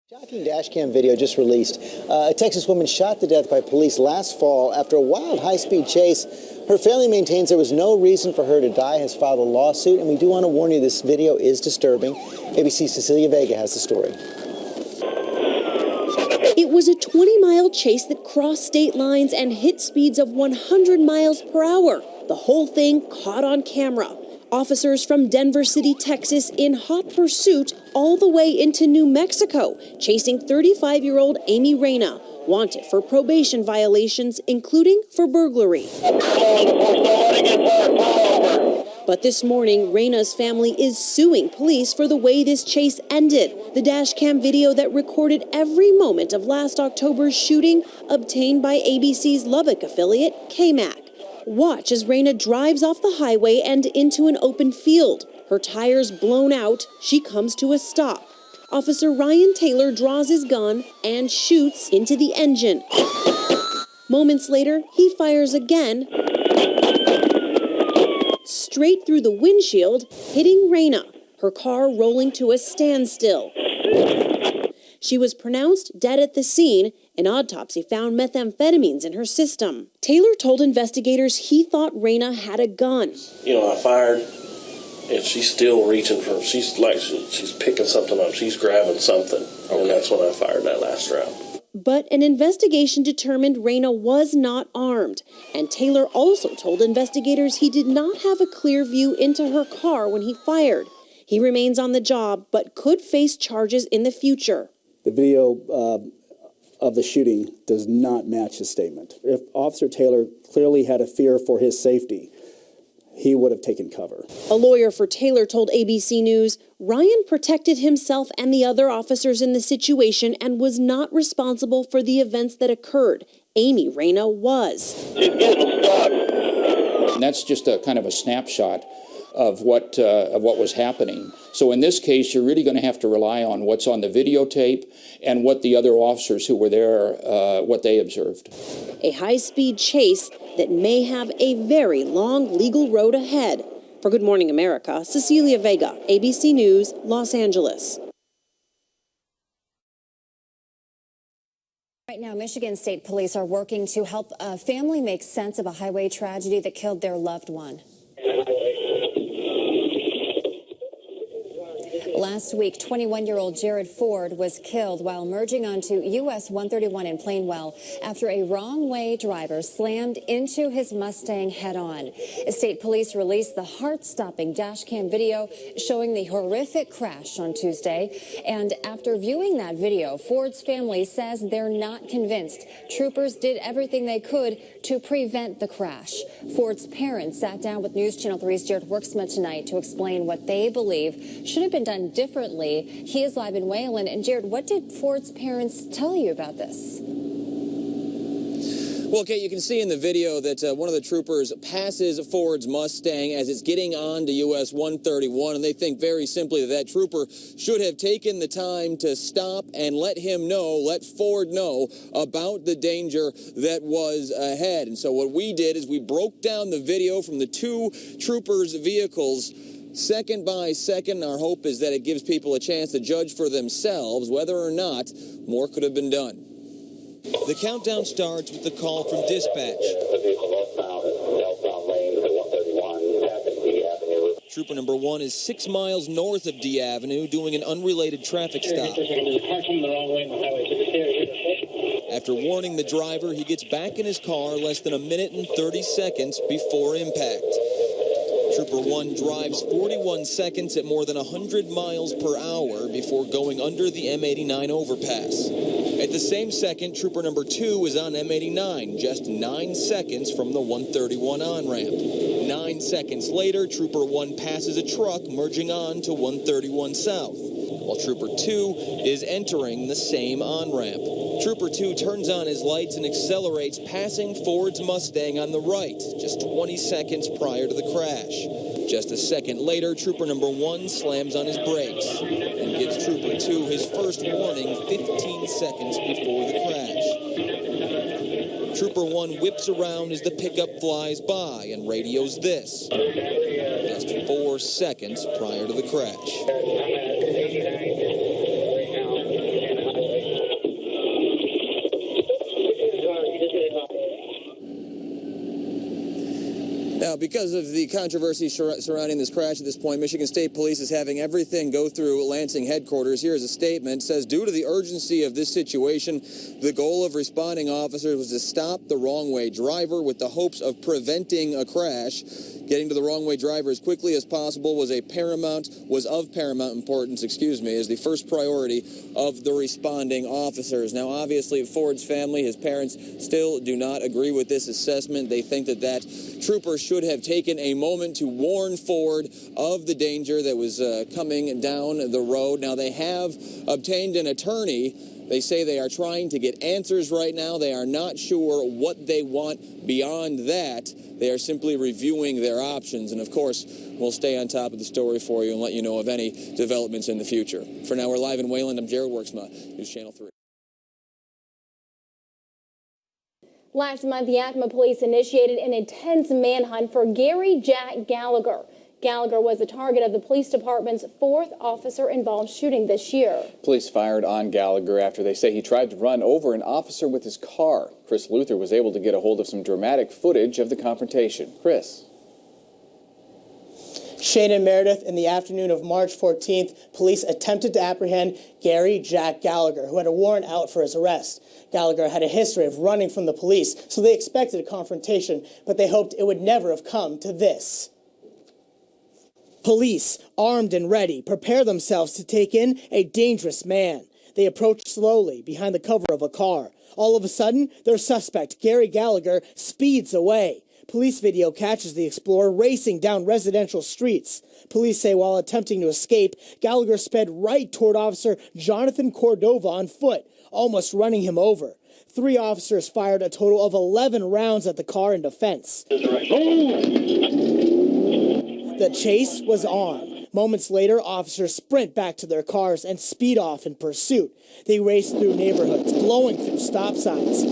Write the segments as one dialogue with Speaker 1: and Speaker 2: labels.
Speaker 1: Shocking dashcam video just released. A Texas woman shot to death by police last fall after a wild high-speed chase. Her family maintains there was no reason for her to die, has filed a lawsuit, and we do want to warn you this video is disturbing. ABC's Cecilia Vega has the story.
Speaker 2: It was a 20-mile chase that crossed state lines and hit speeds of 100 miles per hour. The whole thing caught on camera. Officers from Denver City, Texas, in hot pursuit all the way into New Mexico, chasing 35-year-old Amy Reyna, wanted for probation violations, including for burglary. But this morning, Reyna's family is suing police for the way this chase ended. The dashcam video that recorded every moment of last October's shooting, obtained by ABC's Lubbock affiliate, KMAC. Watch as Reyna drives off the highway and into an open field. Her tires blown out, she comes to a stop. Officer Ryan Taylor draws his gun and shoots into the engine. Moments later, he fires again, straight through the windshield, hitting Reyna, her car rolling to a standstill. She was pronounced dead at the scene. An autopsy found methamphetamines in her system. Taylor told investigators he thought Reyna had a gun.
Speaker 3: I fired, and she's still reaching for, she's picking something up. She's grabbing something, and that's when I fired that last round.
Speaker 2: But an investigation determined Reyna was not armed. And Taylor also told investigators he did not have a clear view into her car when he fired. He remains on the job, but could face charges in the future.
Speaker 4: The video of the shooting does not match his statement. If Officer Taylor clearly had a fear for his safety, he would have taken cover.
Speaker 2: A lawyer for Taylor told ABC News, Ryan protected himself and the other officers in the situation and was not responsible for the events that occurred. Amy Reyna was.
Speaker 3: She's getting stuck.
Speaker 5: And that's just a kind of a snapshot of what was happening. So in this case, you're really going to have to rely on what's on the videotape and what the other officers who were there, what they observed.
Speaker 2: A high-speed chase that may have a very long legal road ahead. For Good Morning America, Cecilia Vega, ABC News, Los Angeles.
Speaker 6: Right now, Michigan State Police are working to help a family make sense of a highway tragedy that killed their loved one. Last week, 21-year-old Jared Ford was killed while merging onto US 131 in Plainwell after a wrong-way driver slammed into his Mustang head-on. State police released the heart-stopping dashcam video showing the horrific crash on Tuesday. And after viewing that video, Ford's family says they're not convinced troopers did everything they could to prevent the crash. Ford's parents sat down with News Channel 3's Jared Worksma tonight to explain what they believe should have been done differently. He is live in Wayland. And Jared, what did Ford's parents tell you about this?
Speaker 7: Well, Kate, you can see in the video that one of the troopers passes Ford's Mustang as it's getting on to US 131, and they think very simply that trooper should have taken the time to stop and let Ford know about the danger that was ahead. And so what we did is we broke down the video from the two troopers' vehicles second by second. Our hope is that it gives people a chance to judge for themselves whether or not more could have been done. The countdown starts with the call from dispatch. Trooper number 1 is 6 miles north of D Avenue doing an unrelated traffic stop. After warning the driver, he gets back in his car less than a minute and 30 seconds before impact. Trooper 1 drives 41 seconds at more than 100 miles per hour before going under the M89 overpass. At the same second, Trooper number 2 is on M89, just 9 seconds from the 131 on-ramp. 9 seconds later, Trooper 1 passes a truck merging on to 131 South, while Trooper 2 is entering the same on-ramp. Trooper 2 turns on his lights and accelerates, passing Ford's Mustang on the right, just 20 seconds prior to the crash. Just a second later, Trooper number 1 slams on his brakes and gives Trooper 2 his first warning 15 seconds before the crash. Trooper 1 whips around as the pickup flies by and radios this, just 4 seconds prior to the crash.
Speaker 8: Now, because of the controversy surrounding this crash at this point, Michigan State Police is having everything go through Lansing headquarters. Here is a statement. It says, due to the urgency of this situation, the goal of responding officers was to stop the wrong-way driver with the hopes of preventing a crash. Getting to the wrong-way driver as quickly as possible was of paramount importance, as the first priority of the responding officers. Now, obviously, Ford's family, his parents, still do not agree with this assessment. They think that trooper should have taken a moment to warn Ford of the danger that was coming down the road. Now, they have obtained an attorney. They say they are trying to get answers right now. They are not sure what they want beyond that. They are simply reviewing their options. And, of course, we'll stay on top of the story for you and let you know of any developments in the future. For now, we're live in Wayland. I'm Jared Worksma, News Channel 3.
Speaker 9: Last month, Yakima police initiated an intense manhunt for Gary Jack Gallagher. Gallagher was the target of the police department's fourth officer-involved shooting this year.
Speaker 10: Police fired on Gallagher after they say he tried to run over an officer with his car. Chris Luther was able to get a hold of some dramatic footage of the confrontation. Chris.
Speaker 11: Shane and Meredith, in the afternoon of March 14th, police attempted to apprehend Gary Jack Gallagher, who had a warrant out for his arrest. Gallagher had a history of running from the police, so they expected a confrontation, but they hoped it would never have come to this. Police, armed and ready, prepare themselves to take in a dangerous man. They approach slowly behind the cover of a car. All of a sudden, their suspect, Gary Gallagher, speeds away. Police video catches the explorer racing down residential streets. Police say while attempting to escape, Gallagher sped right toward Officer Jonathan Cordova on foot, almost running him over. 3 officers fired a total of 11 rounds at the car in defense. The chase was on. Moments later, officers sprint back to their cars and speed off in pursuit. They race through neighborhoods, blowing through stop signs.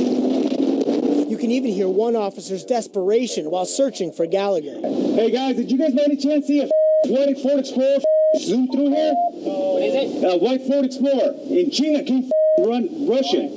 Speaker 11: You can even hear one officer's desperation while searching for Gallagher.
Speaker 12: Hey guys, did you guys by any chance see a white Ford Explorer zoom through here? What is it? A white Ford Explorer in China. Can you Russian?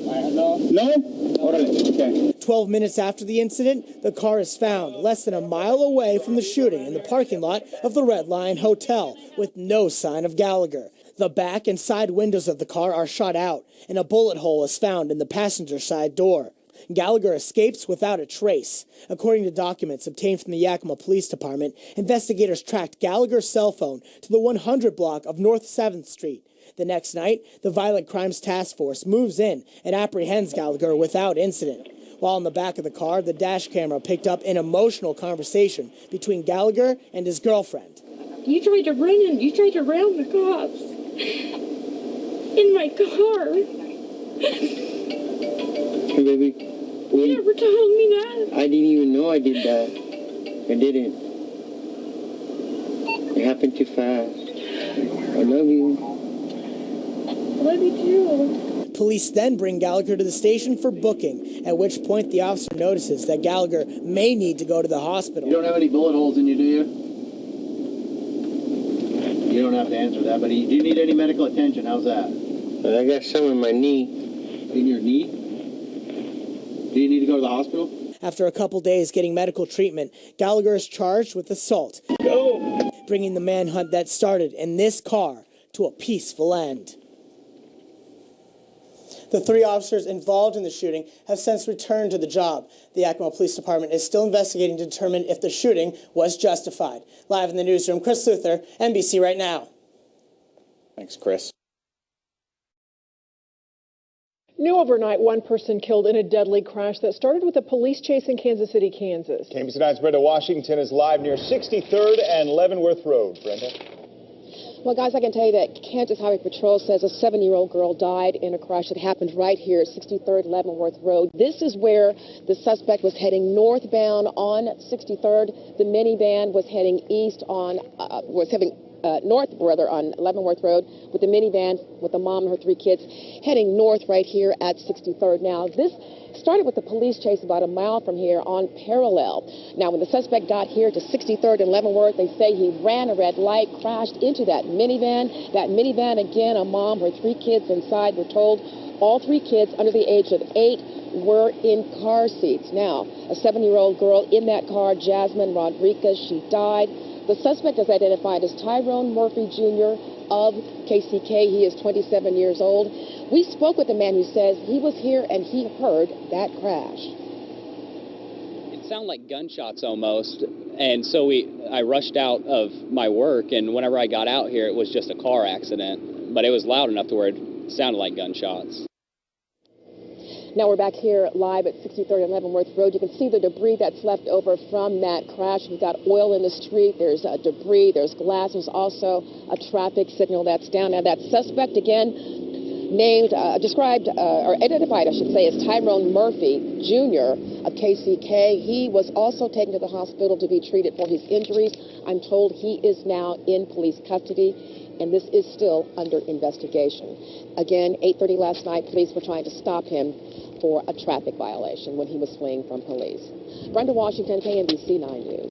Speaker 12: No? Okay.
Speaker 11: 12 minutes after the incident, the car is found less than a mile away from the shooting in the parking lot of the Red Lion Hotel with no sign of Gallagher. The back and side windows of the car are shot out and a bullet hole is found in the passenger side door. Gallagher escapes without a trace. According to documents obtained from the Yakima Police Department, investigators tracked Gallagher's cell phone to the 100 block of North 7th Street. The next night, the Violent Crimes Task Force moves in and apprehends Gallagher without incident. While in the back of the car, the dash camera picked up an emotional conversation between Gallagher and his girlfriend.
Speaker 13: You tried to round the cops in my car.
Speaker 14: Hey, baby.
Speaker 13: You never told me that.
Speaker 14: I didn't even know I did that. I didn't. It happened too fast. I love you.
Speaker 13: I love you too.
Speaker 11: Police then bring Gallagher to the station for booking, at which point the officer notices that Gallagher may need to go to the hospital.
Speaker 15: You don't have any bullet holes in you, do you? You don't have to answer that, but do you need any medical attention? How's that?
Speaker 14: I got some in my knee.
Speaker 15: In your knee? Do you need to go to the hospital?
Speaker 11: After a couple days getting medical treatment, Gallagher is charged with assault, bringing the manhunt that started in this car to a peaceful end. The 3 officers involved in the shooting have since returned to the job. The Yakima Police Department is still investigating to determine if the shooting was justified. Live in the newsroom, Chris Luther, NBC Right Now.
Speaker 10: Thanks, Chris.
Speaker 16: New overnight, one person killed in a deadly crash that started with a police chase in Kansas City, Kansas.
Speaker 17: KBC 9's Brenda Washington is live near 63rd and Leavenworth Road. Brenda?
Speaker 16: Well, guys, I can tell you that Kansas Highway Patrol says a 7-year-old girl died in a crash that happened right here at 63rd Leavenworth Road. This is where the suspect was heading northbound on 63rd. The minivan was heading east on, north on Leavenworth Road with the minivan with the mom and her 3 kids heading north right here at 63rd. Now, this started with a police chase about a mile from here on Parallel. Now, when the suspect got here to 63rd and Leavenworth, they say he ran a red light, crashed into that minivan. That minivan, again, a mom, her 3 kids inside. We're told all 3 kids under the age of 8 were in car seats. Now, a 7-year-old girl in that car, Jasmine Rodriguez, she died. The suspect is identified as Tyrone Murphy Jr. of KCK. He is 27 years old. We spoke with a man who says he was here and he heard that crash.
Speaker 18: It sounded like gunshots almost. And so I rushed out of my work, and whenever I got out here, it was just a car accident. But it was loud enough to where it sounded like gunshots.
Speaker 16: Now we're back here live at 63rd and Leavenworth Road. You can see the debris that's left over from that crash. We've got oil in the street. There's debris. There's glass. There's also a traffic signal that's down. Now that suspect, again, identified, I should say, as Tyrone Murphy Jr. of KCK. He was also taken to the hospital to be treated for his injuries. I'm told he is now in police custody, and this is still under investigation. Again, 8:30 last night, police were trying to stop him for a traffic violation when he was fleeing from police. Brenda Washington, KMBC 9 News.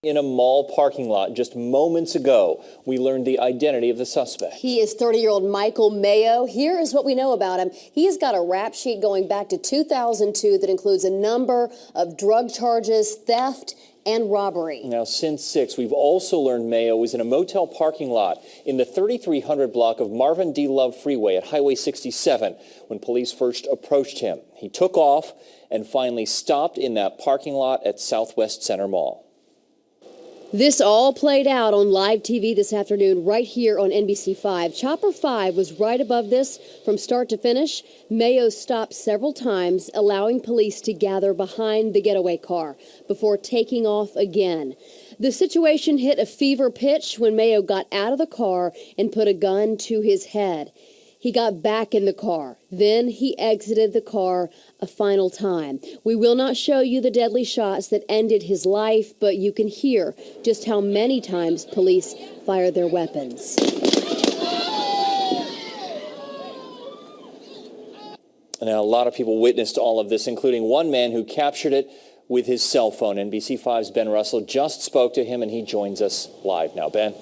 Speaker 19: In a mall parking lot just moments ago, we learned the identity of the suspect.
Speaker 20: He is 30-year-old Michael Mayo. Here is what we know about him. He's got a rap sheet going back to 2002 that includes a number of drug charges, theft, and robbery.
Speaker 19: Now, since 6, we've also learned Mayo was in a motel parking lot in the 3300 block of Marvin D. Love Freeway at Highway 67 when police first approached him. He took off and finally stopped in that parking lot at Southwest Center Mall.
Speaker 2: This all played out on live TV this afternoon right here on NBC5. Chopper 5 was right above this from start to finish. Mayo stopped several times, allowing police to gather behind the getaway car before taking off again. The situation hit a fever pitch when Mayo got out of the car and put a gun to his head. He got back in the car. Then he exited the car a final time. We will not show you the deadly shots that ended his life, but you can hear just how many times police fired their weapons.
Speaker 19: Now, a lot of people witnessed all of this, including one man who captured it with his cell phone. NBC5's Ben Russell just spoke to him, and he joins us live now. Ben?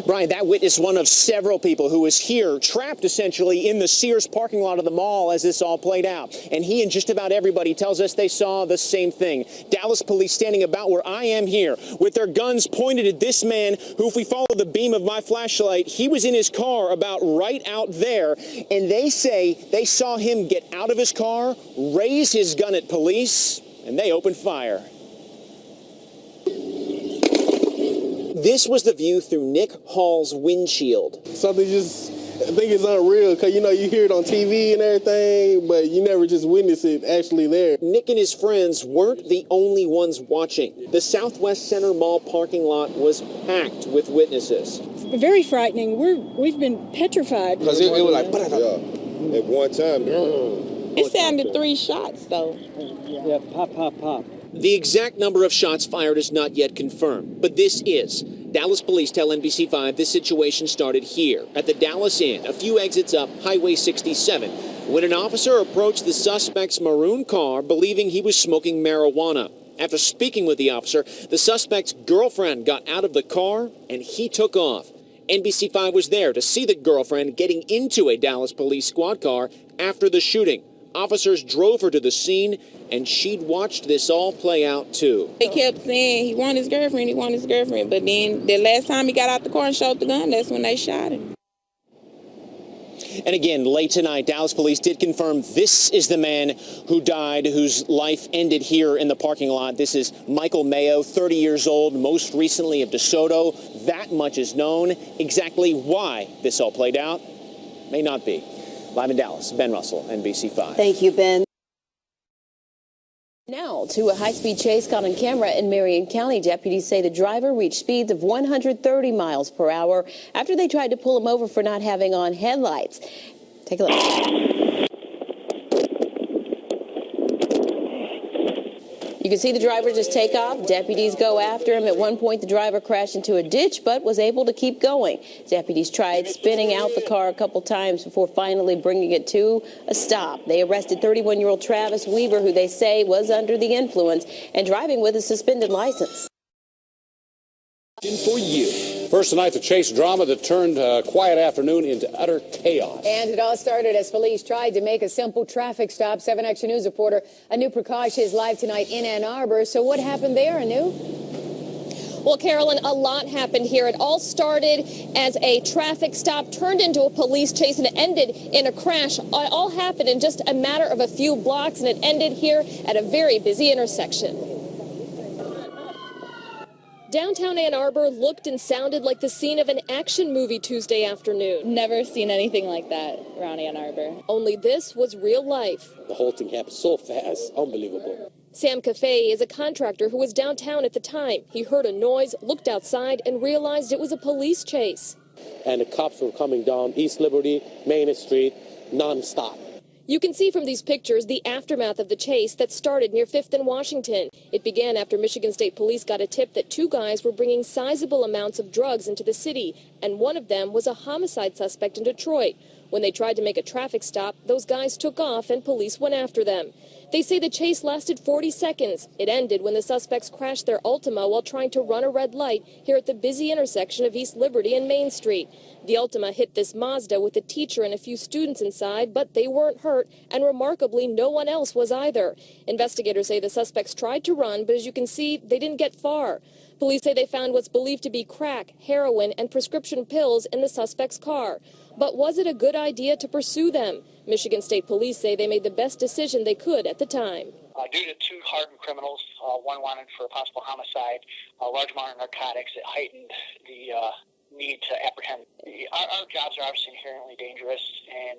Speaker 21: Brian, that witness, one of several people who was here, trapped essentially in the Sears parking lot of the mall as this all played out. And he and just about everybody tells us they saw the same thing. Dallas police standing about where I am here with their guns pointed at this man who, if we follow the beam of my flashlight, he was in his car about right out there. And they say they saw him get out of his car, raise his gun at police, and they opened fire. This was the view through Nick Hall's windshield.
Speaker 22: Something just, I think it's unreal because, you know, you hear it on TV and everything, but you never just witness it actually there.
Speaker 21: Nick and his friends weren't the only ones watching. The Southwest Center Mall parking lot was packed with witnesses.
Speaker 23: Very frightening. We've been petrified.
Speaker 22: Because it was like, at one time.
Speaker 23: It sounded 3 shots, though.
Speaker 22: Yeah, pop, pop, pop.
Speaker 21: The exact number of shots fired is not yet confirmed, but this is. Dallas police tell NBC5 this situation started here at the Dallas Inn, a few exits up Highway 67, when an officer approached the suspect's maroon car believing he was smoking marijuana. After speaking with the officer, the suspect's girlfriend got out of the car and he took off. NBC5 was there to see the girlfriend getting into a Dallas police squad car after the shooting. Officers drove her to the scene, and she'd watched this all play out, too.
Speaker 23: They kept saying he wanted his girlfriend, but then the last time he got out the car and showed the gun, that's when they shot him.
Speaker 21: And again, late tonight, Dallas police did confirm this is the man who died, whose life ended here in the parking lot. This is Michael Mayo, 30 years old, most recently of DeSoto. That much is known. Exactly why this all played out may not be. Live in Dallas, Ben Russell, NBC5.
Speaker 20: Thank you, Ben. Now to a high-speed chase caught on camera in Marion County. Deputies say the driver reached speeds of 130 miles per hour after they tried to pull him over for not having on headlights. Take a look. You can see the driver just take off. Deputies go after him. At one point, the driver crashed into a ditch, but was able to keep going. Deputies tried spinning out the car a couple times before finally bringing it to a stop. They arrested 31-year-old Travis Weaver, who they say was under the influence and driving with a suspended license.
Speaker 1: For you. First tonight, the chase drama that turned a quiet afternoon into utter chaos.
Speaker 3: And it all started as police tried to make a simple traffic stop. 7 Action News reporter Anu Prakash is live tonight in Ann Arbor. So what happened there, Anu?
Speaker 4: Well, Carolyn, a lot happened here. It all started as a traffic stop, turned into a police chase, and it ended in a crash. It all happened in just a matter of a few blocks, and it ended here at a very busy intersection. Downtown Ann Arbor looked and sounded like the scene of an action movie Tuesday afternoon.
Speaker 24: Never seen anything like that around Ann Arbor.
Speaker 4: Only this was real life.
Speaker 1: The whole thing happened so fast. Unbelievable.
Speaker 4: Sam Cafe is a contractor who was downtown at the time. He heard a noise, looked outside, and realized it was a police chase.
Speaker 1: And the cops were coming down East Liberty, Main Street, nonstop.
Speaker 4: You can see from these pictures the aftermath of the chase that started near 5th and Washington. It began after Michigan State Police got a tip that 2 guys were bringing sizable amounts of drugs into the city, and one of them was a homicide suspect in Detroit. When they tried to make a traffic stop, those guys took off and police went after them. They say the chase lasted 40 seconds. It ended when the suspects crashed their Altima while trying to run a red light here at the busy intersection of East Liberty and Main Street. The Altima hit this Mazda with a teacher and a few students inside, but they weren't hurt, and remarkably, no one else was either. Investigators say the suspects tried to run, but as you can see, they didn't get far. Police say they found what's believed to be crack, heroin, and prescription pills in the suspect's car. But was it a good idea to pursue them? Michigan State Police say they made the best decision they could at the time.
Speaker 25: Due to 2 hardened criminals, one wanted for a possible homicide, a large amount of narcotics, it heightened the need to apprehend. Our jobs are obviously inherently dangerous, and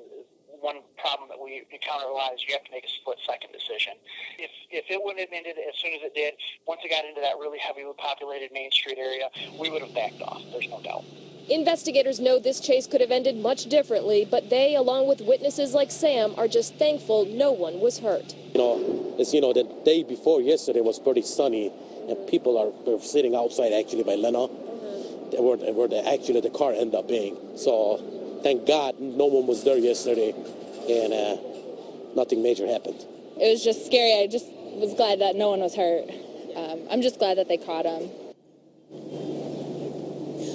Speaker 25: one problem that we encounter a lot is you have to make a split-second decision. If it wouldn't have ended as soon as it did, once it got into that really heavily populated Main Street area, we would have backed off. There's no doubt.
Speaker 4: Investigators know this chase could have ended much differently, but they, along with witnesses like Sam, are just thankful no one was hurt.
Speaker 1: The day before yesterday was pretty sunny, and people were sitting outside actually by Lena, where the car ended up being. So thank God no one was there yesterday, and nothing major happened.
Speaker 24: It was just scary. I just was glad that no one was hurt. I'm just glad that they caught him.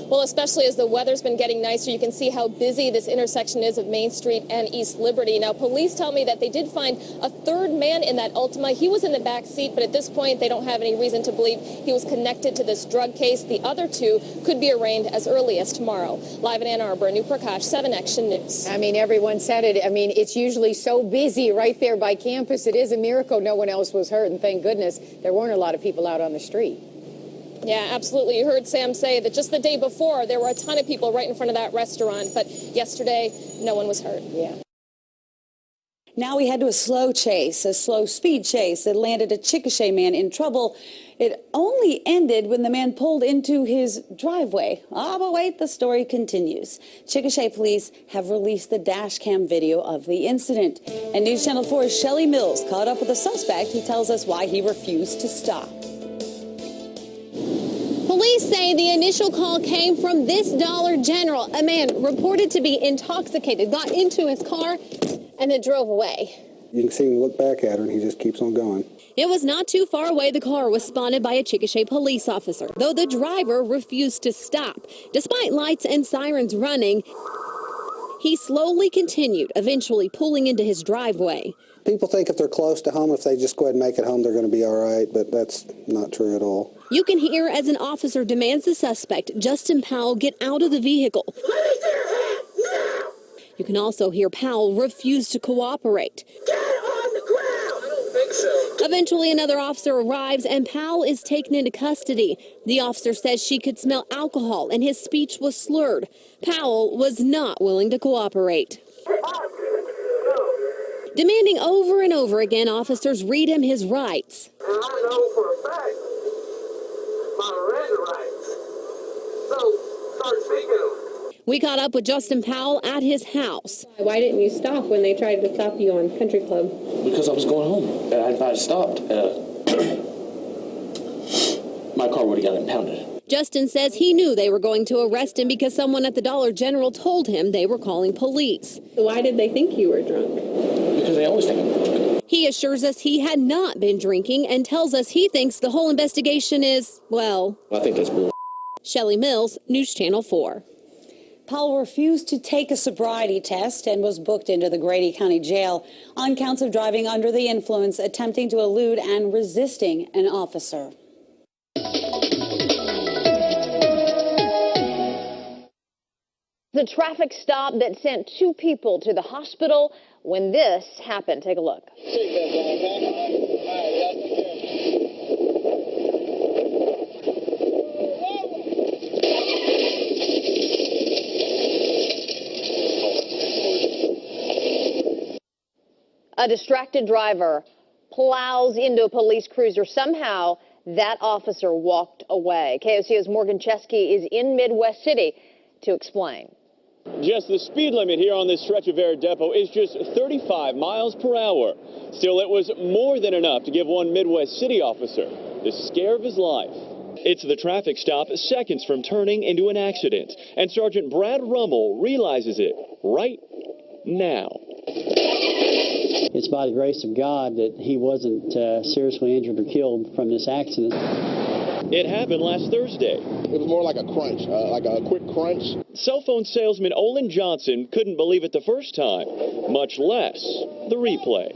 Speaker 4: Well, especially as the weather's been getting nicer, you can see how busy this intersection is of Main Street and East Liberty. Now, police tell me that they did find a 3rd man in that Altima. He was in the back seat, but at this point, they don't have any reason to believe he was connected to this drug case. The other 2 could be arraigned as early as tomorrow. Live in Ann Arbor, Anu Prakash, 7 Action News.
Speaker 3: I mean, everyone said it. I mean, it's usually so busy right there by campus. It is a miracle no one else was hurt, and thank goodness there weren't a lot of people out on the street.
Speaker 4: Yeah, absolutely. You heard Sam say that just the day before, there were a ton of people right in front of that restaurant, but yesterday, no one was hurt.
Speaker 3: Yeah.
Speaker 26: Now we head to a slow chase, a slow speed chase that landed a Chickasha man in trouble. It only ended when the man pulled into his driveway. But wait, the story continues. Chickasha police have released the dash cam video of the incident. And News Channel 4's Shelley Mills caught up with the suspect who tells us why he refused to stop.
Speaker 9: Police say the initial call came from this Dollar General. A man reported to be intoxicated, got into his car, and then drove away.
Speaker 27: You can see him look back at her, and he just keeps on going.
Speaker 9: It was not too far away. The car was spotted by a Chickasha police officer, though the driver refused to stop. Despite lights and sirens running, he slowly continued, eventually pulling into his driveway.
Speaker 27: People think if they're close to home, if they just go ahead and make it home, they're going to be all right, but that's not true at all.
Speaker 9: You can hear as an officer demands the suspect, Justin Powell, get out of the vehicle.
Speaker 2: You can also hear Powell refuse to cooperate.
Speaker 5: Get on the ground! I don't think so.
Speaker 2: Eventually, another officer arrives and Powell is taken into custody. The officer says she could smell alcohol and his speech was slurred. Powell was not willing to cooperate. Demanding over and over again officers read him his rights.
Speaker 5: And I know for a fact my Miranda rights. So start speaking them.
Speaker 2: We caught up with Justin Powell at his house.
Speaker 6: Why didn't you stop when they tried to stop you on Country Club?
Speaker 7: Because I was going home. If I had stopped, my car would have got impounded.
Speaker 2: Justin says he knew they were going to arrest him because someone at the Dollar General told him they were calling police.
Speaker 6: Why did they think you were drunk?
Speaker 7: Because they always think I'm drunk.
Speaker 2: He assures us he had not been drinking and tells us he thinks the whole investigation is, well...
Speaker 7: I think that's bull.
Speaker 2: Shelley Mills, News Channel 4.
Speaker 26: Powell refused to take a sobriety test and was booked into the Grady County Jail on counts of driving under the influence, attempting to elude and resisting an officer.
Speaker 8: The traffic stop that sent 2 people to the hospital when this happened. Take a look. A distracted driver plows into a police cruiser. Somehow, that officer walked away. KOCO's Morgan Chesky is in Midwest City to explain.
Speaker 12: Jess, the speed limit here on this stretch of Air Depot is just 35 miles per hour. Still, it was more than enough to give one Midwest City officer the scare of his life. It's the traffic stop seconds from turning into an accident, and Sergeant Brad Rummel realizes it right now.
Speaker 13: It's by the grace of God that he wasn't seriously injured or killed from this accident.
Speaker 12: It happened last Thursday.
Speaker 14: It was more like a crunch, like a quick crunch.
Speaker 12: Cell phone salesman Olin Johnson couldn't believe it the first time, much less the replay.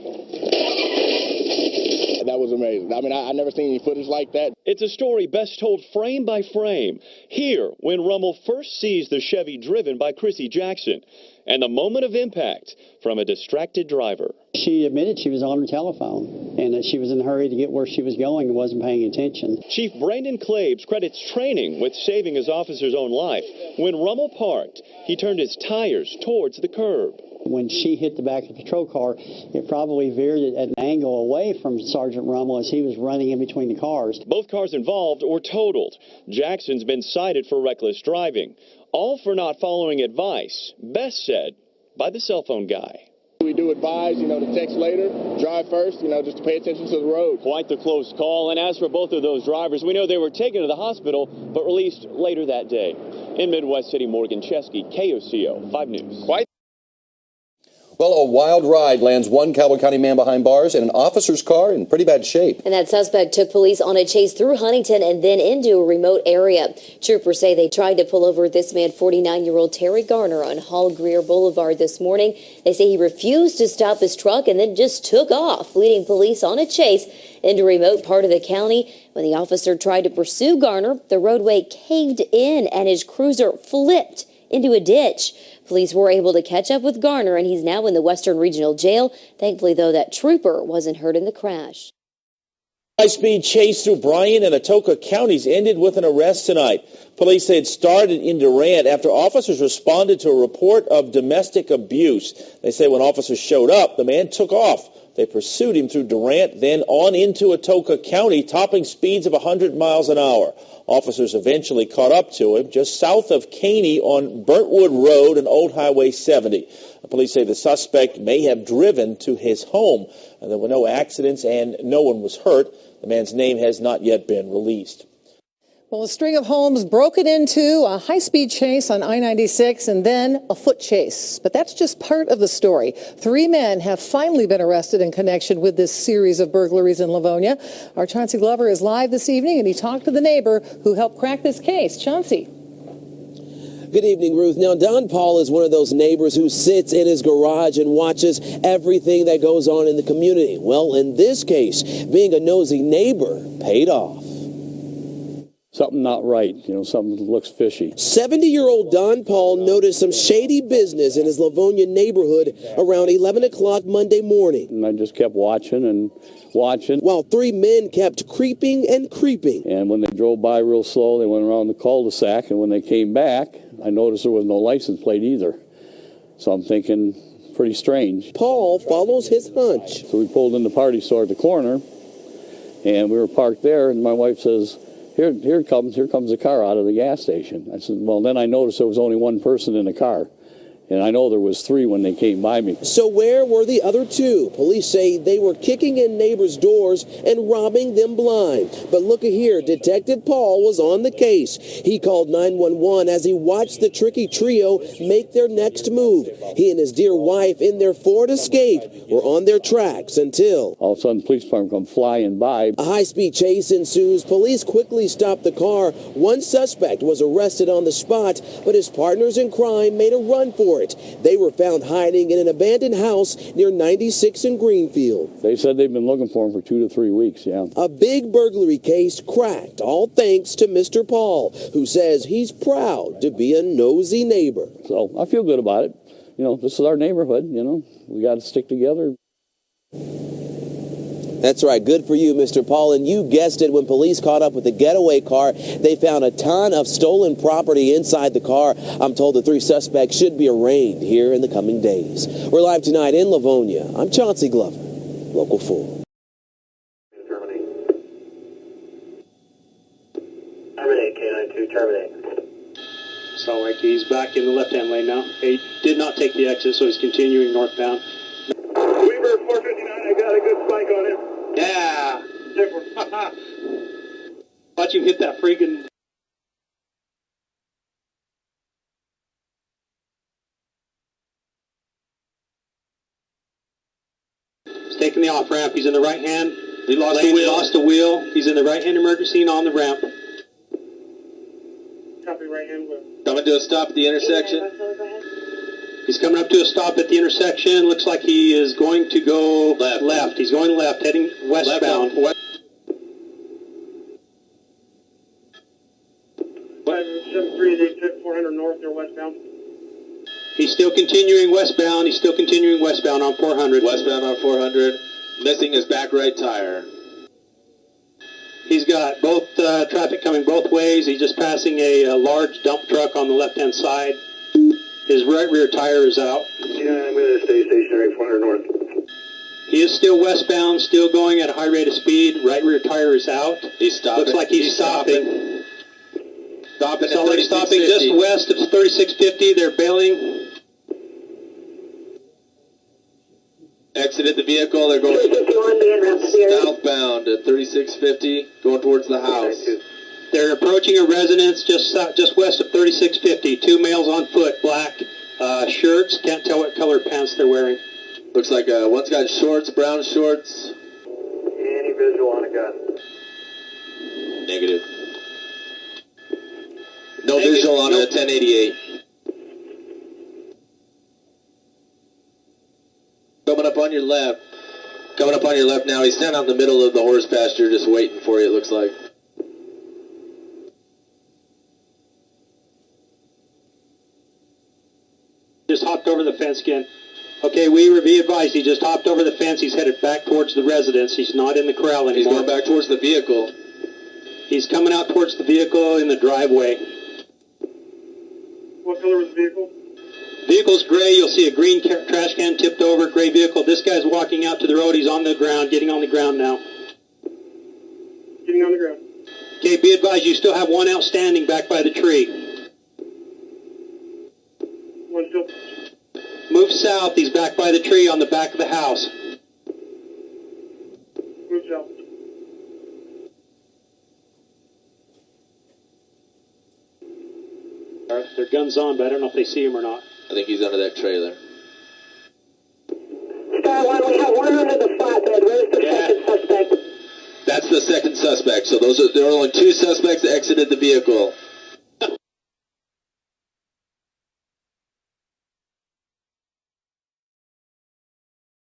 Speaker 14: That was amazing. I mean, I never seen any footage like that.
Speaker 12: It's a story best told frame by frame. Here, when Rummel first sees the Chevy driven by Chrissy Jackson, and the moment of impact from a distracted driver.
Speaker 13: She admitted she was on her telephone and that she was in a hurry to get where she was going and wasn't paying attention.
Speaker 12: Chief Brandon Claves credits training with saving his officer's own life. When Rummel parked, he turned his tires towards the curb.
Speaker 13: When she hit the back of the patrol car, it probably veered it at an angle away from Sergeant Rummel as he was running in between the cars.
Speaker 12: Both cars involved were totaled. Jackson's been cited for reckless driving, all for not following advice, best said by the cell phone guy.
Speaker 14: We do advise, to text later, drive first, just to pay attention to the road.
Speaker 12: Quite the close call. And as for both of those drivers, we know they were taken to the hospital, but released later that day. In Midwest City, Morgan Chesky, KOCO 5 News.
Speaker 28: Well, a wild ride lands one Cowboy County man behind bars and an officer's car in pretty bad shape.
Speaker 29: And that suspect took police on a chase through Huntington and then into a remote area. Troopers say they tried to pull over this man, 49-year-old Terry Garner, on Hall Greer Boulevard this morning. They say he refused to stop his truck and then just took off, leading police on a chase into a remote part of the county. When the officer tried to pursue Garner, the roadway caved in and his cruiser flipped into a ditch. Police were able to catch up with Garner, and he's now in the Western Regional Jail. Thankfully, though, that trooper wasn't hurt in the crash.
Speaker 30: High-speed chase through Bryan and Atoka counties ended with an arrest tonight. Police say it started in Durant after officers responded to a report of domestic abuse. They say when officers showed up, the man took off. They pursued him through Durant, then on into Atoka County, topping speeds of 100 miles an hour. Officers eventually caught up to him just south of Caney on Burntwood Road and Old Highway 70. The police say the suspect may have driven to his home. And there were no accidents and no one was hurt. The man's name has not yet been released.
Speaker 31: Well, a string of homes broken into, a high-speed chase on I-96, and then a foot chase. But that's just part of the story. 3 men have finally been arrested in connection with this series of burglaries in Livonia. Our Chauncey Glover is live this evening, and he talked to the neighbor who helped crack this case. Chauncey.
Speaker 32: Good evening, Ruth. Now, Don Paul is one of those neighbors who sits in his garage and watches everything that goes on in the community. Well, in this case, being a nosy neighbor paid off.
Speaker 10: something not right. Something looks fishy.
Speaker 32: 70-year-old Don Paul noticed some shady business in his Livonia neighborhood around 11 o'clock Monday morning.
Speaker 10: And I just kept watching and watching.
Speaker 32: While three men kept creeping and creeping.
Speaker 10: And when they drove by real slow, they went around the cul-de-sac. And when they came back, I noticed there was no license plate either. So I'm thinking, pretty strange.
Speaker 32: Paul follows his hunch.
Speaker 10: So we pulled in the party store at the corner, and we were parked there, and my wife says, here comes the car out of the gas station. I said, well, then I noticed there was only one person in the car. And I know there was three when they came by me.
Speaker 32: So where were the other two? Police say they were kicking in neighbors' doors and robbing them blind. But look here, Detective Paul was on the case. He called 911 as he watched the tricky trio make their next move. He and his dear wife in their Ford Escape were on their tracks until...
Speaker 10: all of a sudden, the police department come flying by.
Speaker 32: A high-speed chase ensues. Police quickly stopped the car. One suspect was arrested on the spot, but his partners in crime made a run for it. They were found hiding in an abandoned house near 96 in Greenfield.
Speaker 10: They said they've been looking for him for 2 to 3 weeks, yeah.
Speaker 32: A big burglary case cracked, all thanks to Mr. Paul, who says he's proud to be a nosy neighbor.
Speaker 10: So I feel good about it. This is our neighborhood, We got to stick together.
Speaker 32: That's right. Good for you, Mr. Paul. And you guessed it, when police caught up with the getaway car, they found a ton of stolen property inside the car. I'm told the three suspects should be arraigned here in the coming days. We're live tonight in Livonia. I'm Chauncey Glover, Local 4.
Speaker 11: Terminate, K92, terminate.
Speaker 15: So like he's back in the left-hand lane now. He did not take the exit, so he's continuing northbound.
Speaker 11: Weaver 459, I got a good spike on him.
Speaker 15: Yeah.
Speaker 11: Different.
Speaker 15: Watch him hit that freaking... He's taking the off-ramp. He's in the right hand.
Speaker 11: He lost the wheel.
Speaker 15: Lost the wheel. He's in the right-hand emergency and on the ramp.
Speaker 11: Copy right hand wheel.
Speaker 15: Coming to a stop at the intersection. He's coming up to a stop at the intersection. Looks like he is going to go left. He's going left, heading westbound.
Speaker 11: 573 400 north, you're westbound.
Speaker 15: He's still continuing westbound. He's still continuing westbound on 400.
Speaker 11: Westbound on 400. Missing his back right tire.
Speaker 15: He's got both traffic coming both ways. He's just passing a large dump truck on the left-hand side. His right rear tire is out.
Speaker 11: Yeah, I'm going to stay stationary 400 north.
Speaker 15: He is still westbound, still going at a high rate of speed. Right rear tire is out.
Speaker 11: He's stopping.
Speaker 15: Looks like he's stopping.
Speaker 11: Stopping
Speaker 15: So they're stopping just west of 3650. They're bailing.
Speaker 11: Exited the vehicle. They're going southbound at 3650, going towards the house.
Speaker 15: They're approaching a residence just west of 3650. Two males on foot, black shirts. Can't tell what color pants they're wearing.
Speaker 11: Looks like one's got shorts, brown shorts. Any visual on a gun? Negative. No visual on a 1088. Coming up on your left. Coming up on your left now. He's standing out in the middle of the horse pasture just waiting for you, it looks like.
Speaker 15: Just hopped over the fence again. Okay, we be advised, he just hopped over the fence. He's headed back towards the residence. He's not in the corral anymore.
Speaker 11: He's going back towards the vehicle.
Speaker 15: He's coming out towards the vehicle in the driveway.
Speaker 11: What color was the vehicle?
Speaker 15: Vehicle's gray. You'll see a green trash can tipped over, gray vehicle. This guy's walking out to the road. He's on the ground, getting on the ground now.
Speaker 11: Getting on the ground.
Speaker 15: Okay, be advised, you still have one outstanding back by the tree.
Speaker 11: One still.
Speaker 15: Move south. He's back by the tree on the back of the house.
Speaker 11: Move south.
Speaker 15: Their gun's on, but I don't know if they see him or not.
Speaker 11: I think he's under that trailer. Star 1, we have one under the flatbed. Where's the second suspect? That's the second suspect. So there are only two suspects that exited the vehicle.